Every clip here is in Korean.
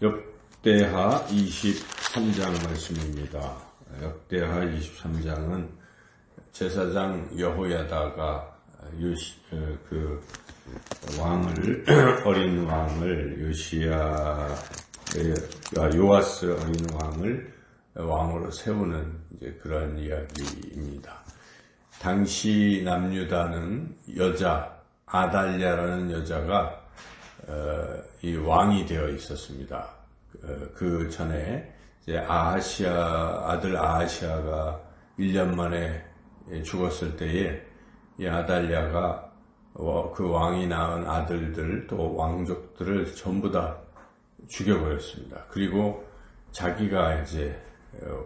역대하 23장 말씀입니다. 역대하 23장은 제사장 여호야다가 어린 왕을 요아스 어린 왕을 왕으로 세우는 이제 그런 이야기입니다. 당시 남유다는 아달랴라는 여자가 이 왕이 되어 있었습니다. 그 전에 이제 아들 아하시아가 1년 만에 죽었을 때에 이 아달랴가 그 왕이 낳은 아들들 또 왕족들을 전부 다 죽여버렸습니다. 그리고 자기가 이제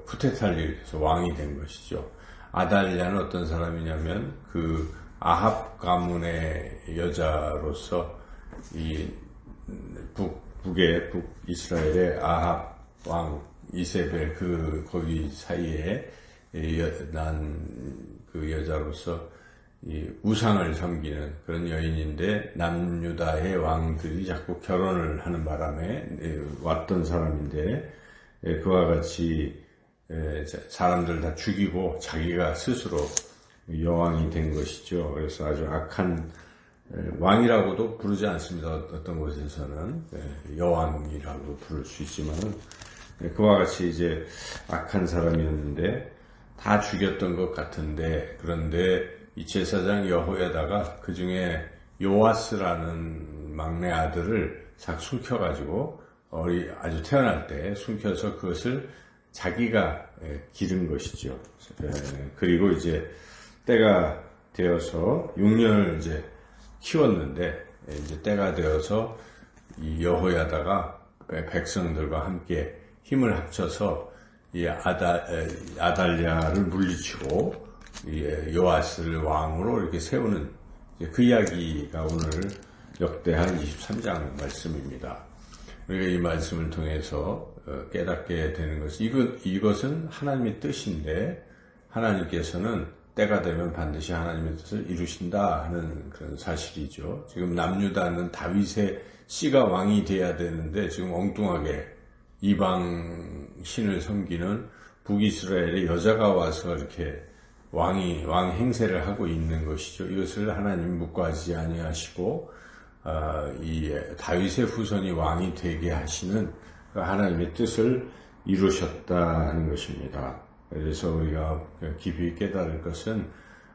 쿠데타를 일으켜서 왕이 된 것이죠. 아달랴는 어떤 사람이냐면 그 아합 가문의 여자로서 이 북이스라엘의 아합 왕 이세벨 거기 사이에 난 그 여자로서 이 우상을 섬기는 그런 여인인데 남유다의 왕들이 자꾸 결혼을 하는 바람에 왔던 사람인데 그와 같이 사람들 다 죽이고 자기가 스스로 여왕이 된 것이죠. 그래서 아주 악한 왕이라고도 부르지 않습니다. 어떤 곳에서는 여왕이라고 부를 수 있지만 그와 같이 이제 악한 사람이었는데 다 죽였던 것 같은데, 그런데 이 제사장 여호야다가 그 중에 요아스라는 막내 아들을 싹 숨겨가지고 아주 태어날 때 숨겨서 그것을 자기가 기른 것이죠. 그리고 이제 때가 되어서 6년을 이제 키웠는데 이제 때가 되어서 이 여호야다가 백성들과 함께 힘을 합쳐서 이 아달랴를 물리치고 요아스를 왕으로 이렇게 세우는 그 이야기가 오늘 역대하 23장 말씀입니다. 우리가 이 말씀을 통해서 깨닫게 되는 것이 이것은 하나님의 뜻인데 하나님께서는 때가 되면 반드시 하나님의 뜻을 이루신다 하는 그런 사실이죠. 지금 남유다는 다윗의 씨가 왕이 돼야 되는데 지금 엉뚱하게 이방 신을 섬기는 북이스라엘의 여자가 와서 이렇게 왕 행세를 하고 있는 것이죠. 이것을 하나님 묵과하지 아니하시고 이 다윗의 후손이 왕이 되게 하시는 하나님의 뜻을 이루셨다 하는 것입니다. 그래서 우리가 깊이 깨달을 것은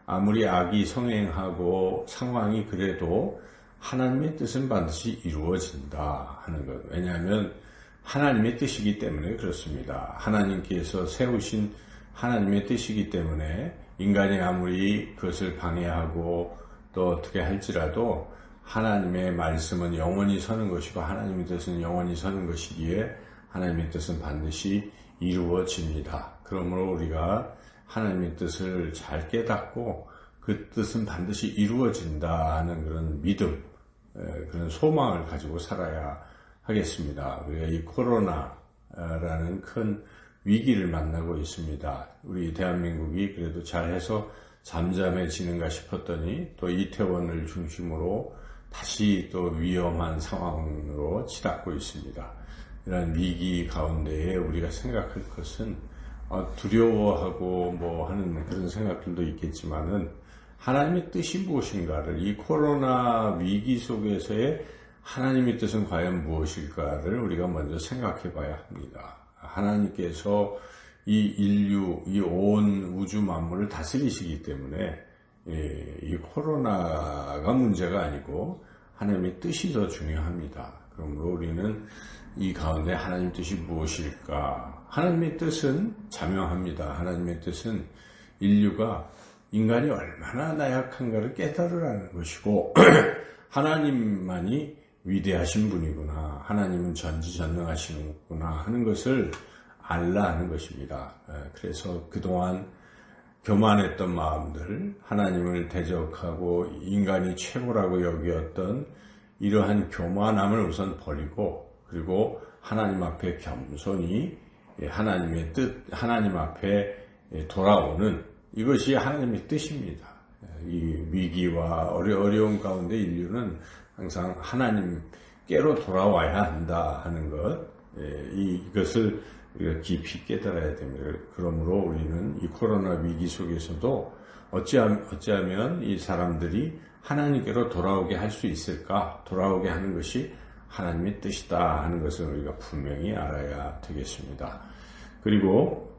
아무리 악이 성행하고 상황이 그래도 하나님의 뜻은 반드시 이루어진다 하는 것. 왜냐하면 하나님의 뜻이기 때문에 그렇습니다. 하나님께서 세우신 하나님의 뜻이기 때문에 인간이 아무리 그것을 방해하고 또 어떻게 할지라도 하나님의 말씀은 영원히 서는 것이고 하나님의 뜻은 영원히 서는 것이기에 하나님의 뜻은 반드시 이루어집니다. 그러므로 우리가 하나님의 뜻을 잘 깨닫고 그 뜻은 반드시 이루어진다 하는 그런 믿음, 그런 소망을 가지고 살아야 하겠습니다. 우리가 이 코로나라는 큰 위기를 만나고 있습니다. 우리 대한민국이 그래도 잘해서 잠잠해지는가 싶었더니 또 이태원을 중심으로 다시 또 위험한 상황으로 치닫고 있습니다. 이런 위기 가운데에 우리가 생각할 것은 두려워하고 하는 그런 생각들도 있겠지만은 하나님의 뜻이 무엇인가를 이 코로나 위기 속에서의 하나님의 뜻은 과연 무엇일까를 우리가 먼저 생각해 봐야 합니다. 하나님께서 이 인류, 이 온 우주 만물을 다스리시기 때문에 이 코로나가 문제가 아니고 하나님의 뜻이 더 중요합니다. 그러므로 우리는 이 가운데 하나님의 뜻이 무엇일까? 하나님의 뜻은 자명합니다. 하나님의 뜻은 인간이 얼마나 나약한가를 깨달으라는 것이고 하나님만이 위대하신 분이구나, 하나님은 전지전능하시는구나 하는 것을 알라 하는 것입니다. 그래서 그동안 교만했던 마음들, 하나님을 대적하고 인간이 최고라고 여기었던 이러한 교만함을 우선 버리고 그리고 하나님 앞에 겸손히 하나님의 뜻, 하나님 앞에 돌아오는 이것이 하나님의 뜻입니다. 이 위기와 어려움 가운데 인류는 항상 하나님께로 돌아와야 한다 하는 것, 이것을 우리가 깊이 깨달아야 됩니다. 그러므로 우리는 이 코로나 위기 속에서도 어찌하면 이 사람들이 하나님께로 돌아오게 할 수 있을까? 돌아오게 하는 것이 하나님의 뜻이다 하는 것을 우리가 분명히 알아야 되겠습니다. 그리고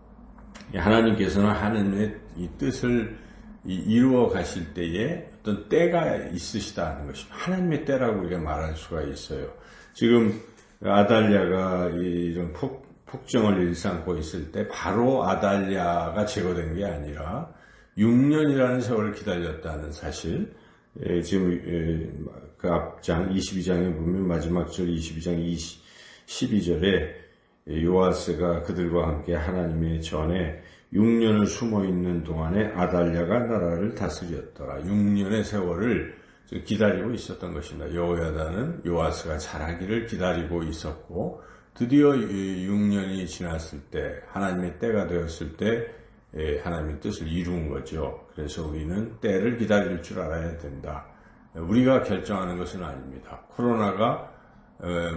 하나님께서는 하나님의 이 뜻을 이루어 가실 때에 어떤 때가 있으시다 하는 것입니다. 하나님의 때라고 우리가 말할 수가 있어요. 지금 아달랴가 이런 폭정을 일삼고 있을 때 바로 아달랴가 제거된 게 아니라 6년이라는 세월을 기다렸다는 사실. 지금 그 앞장 22장에 보면 마지막 절 22장 12절에 요아스가 그들과 함께 하나님의 전에 6년을 숨어있는 동안에 아달랴가 나라를 다스렸더라. 6년의 세월을 기다리고 있었던 것입니다. 여호야다는 요아스가 자라기를 기다리고 있었고 드디어 6년이 지났을 때 하나님의 때가 되었을 때 하나님의 뜻을 이룬 거죠. 그래서 우리는 때를 기다릴 줄 알아야 된다. 우리가 결정하는 것은 아닙니다. 코로나가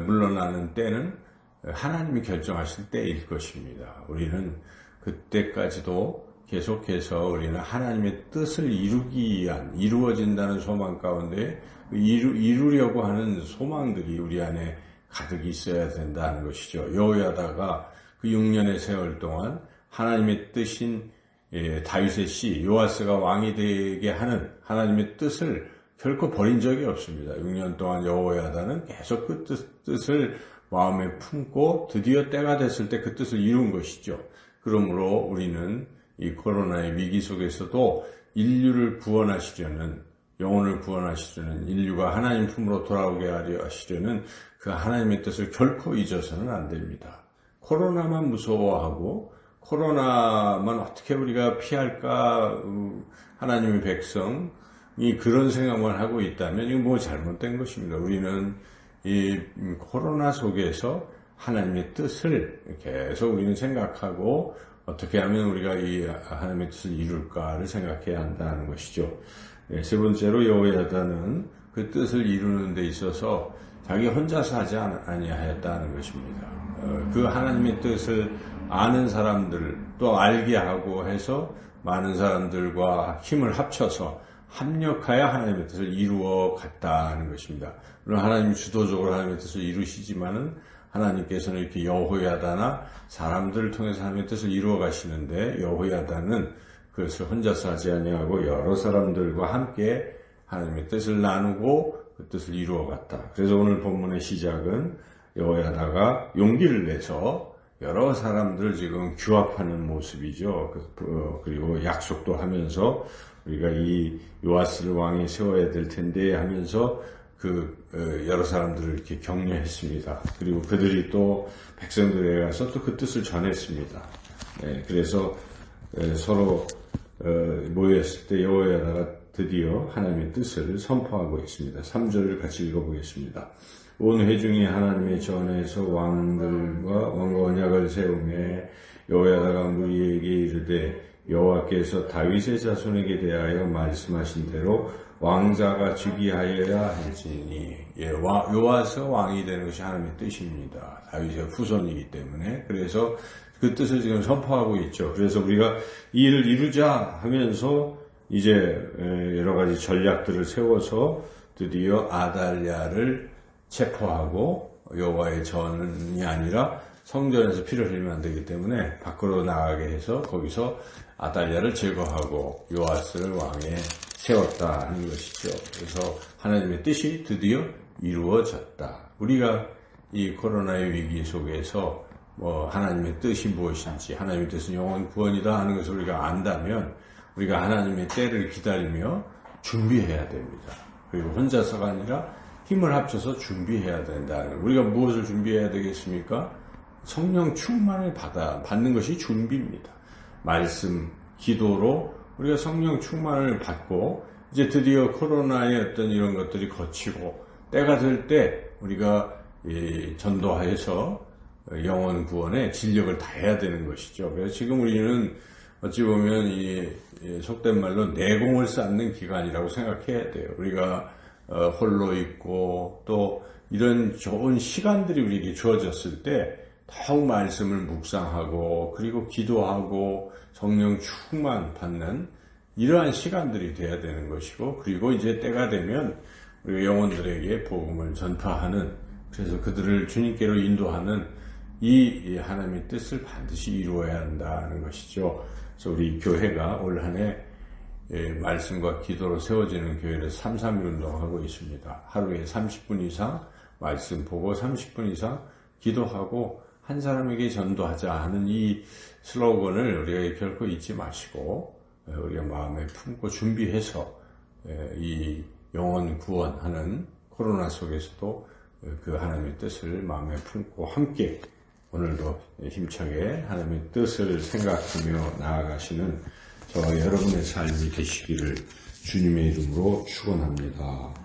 물러나는 때는 하나님이 결정하실 때일 것입니다. 우리는 그때까지도 계속해서 우리는 하나님의 뜻을 이루기 위한 이루어진다는 소망 가운데 이루려고 하는 소망들이 우리 안에 가득 있어야 된다는 것이죠. 여호야다가 그 6년의 세월 동안 하나님의 뜻인 다윗의 씨 요아스가 왕이 되게 하는 하나님의 뜻을 결코 버린 적이 없습니다. 6년 동안 여호야다는 계속 그 뜻을 마음에 품고 드디어 때가 됐을 때 그 뜻을 이룬 것이죠. 그러므로 우리는 이 코로나의 위기 속에서도 인류를 구원하시려는 영혼을 구원하시려는 인류가 하나님 품으로 돌아오게 하려 하시려는 그 하나님의 뜻을 결코 잊어서는 안 됩니다. 코로나만 무서워하고 코로나만 어떻게 우리가 피할까 하나님의 백성이 그런 생각만 하고 있다면 이건 뭐 잘못된 것입니다. 우리는 이 코로나 속에서 하나님의 뜻을 계속 우리는 생각하고 어떻게 하면 우리가 이 하나님의 뜻을 이룰까를 생각해야 한다는 것이죠. 세 번째로 여호야다는 그 뜻을 이루는 데 있어서 자기 혼자서 하지 아니하였다는 것입니다. 그 하나님의 뜻을 아는 사람들 또 알게 하고 해서 많은 사람들과 힘을 합쳐서 합력하여 하나님의 뜻을 이루어 갔다는 것입니다. 물론 하나님이 주도적으로 하나님의 뜻을 이루시지만은 하나님께서는 이렇게 여호야다나 사람들을 통해서 하나님의 뜻을 이루어 가시는데 여호야다는 그것을 혼자서 하지 아니하고 여러 사람들과 함께 하나님의 뜻을 나누고 그 뜻을 이루어 갔다. 그래서 오늘 본문의 시작은 여호야다가 용기를 내서 여러 사람들을 지금 규합하는 모습이죠. 그리고 약속도 하면서 우리가 이 요아스를 왕에 세워야 될 텐데 하면서 여러 사람들을 이렇게 격려했습니다. 그리고 그들이 또 백성들에 가서 또 그 뜻을 전했습니다. 그래서 서로 모였을 때 여호야다가 드디어 하나님의 뜻을 선포하고 있습니다. 3절을 같이 읽어보겠습니다. 온 회중이 하나님의 전에서 왕과 언약을 세우며 여호야다가 무리에게 이르되 여호와께서 다윗의 자손에게 대하여 말씀하신 대로 왕자가 즉위하여야 할지니 요아스가 왕이 되는 것이 하나님의 뜻입니다. 다윗의 후손이기 때문에 그래서 그 뜻을 지금 선포하고 있죠. 그래서 우리가 이 일을 이루자 하면서 이제 여러 가지 전략들을 세워서 드디어 아달랴를 체포하고 여호와의 전이 아니라 성전에서 피를 흘리면 안 되기 때문에 밖으로 나가게 해서 거기서 아달랴를 제거하고 요아스를 왕에 세웠다 하는 것이죠. 그래서 하나님의 뜻이 드디어 이루어졌다. 우리가 이 코로나의 위기 속에서 하나님의 뜻이 무엇인지 하나님의 뜻은 영원 구원이다 하는 것을 우리가 안다면 우리가 하나님의 때를 기다리며 준비해야 됩니다. 그리고 혼자서가 아니라 힘을 합쳐서 준비해야 된다. 우리가 무엇을 준비해야 되겠습니까? 성령 충만을 받는 것이 준비입니다. 말씀, 기도로 우리가 성령 충만을 받고 이제 드디어 코로나의 어떤 이런 것들이 거치고 때가 될 때 우리가 전도하여서 영혼 구원에 진력을 다해야 되는 것이죠. 그래서 지금 우리는 어찌 보면 이 속된 말로 내공을 쌓는 기간이라고 생각해야 돼요. 우리가 홀로 있고 또 이런 좋은 시간들이 우리에게 주어졌을 때 더욱 말씀을 묵상하고 그리고 기도하고 성령 충만 받는 이러한 시간들이 돼야 되는 것이고, 그리고 이제 때가 되면 우리 영혼들에게 복음을 전파하는, 그래서 그들을 주님께로 인도하는 이 하나님의 뜻을 반드시 이루어야 한다는 것이죠. 그래서 우리 교회가 올 한 해 말씀과 기도로 세워지는 교회를 3.3일 운동하고 있습니다. 하루에 30분 이상 말씀 보고 30분 이상 기도하고 한 사람에게 전도하자 하는 이 슬로건을 우리가 결코 잊지 마시고 우리가 마음에 품고 준비해서 이 영혼 구원하는 코로나 속에서도 그 하나님의 뜻을 마음에 품고 함께 오늘도 힘차게 하나님의 뜻을 생각하며 나아가시는 저와 여러분의 삶이 되시기를 주님의 이름으로 축원합니다.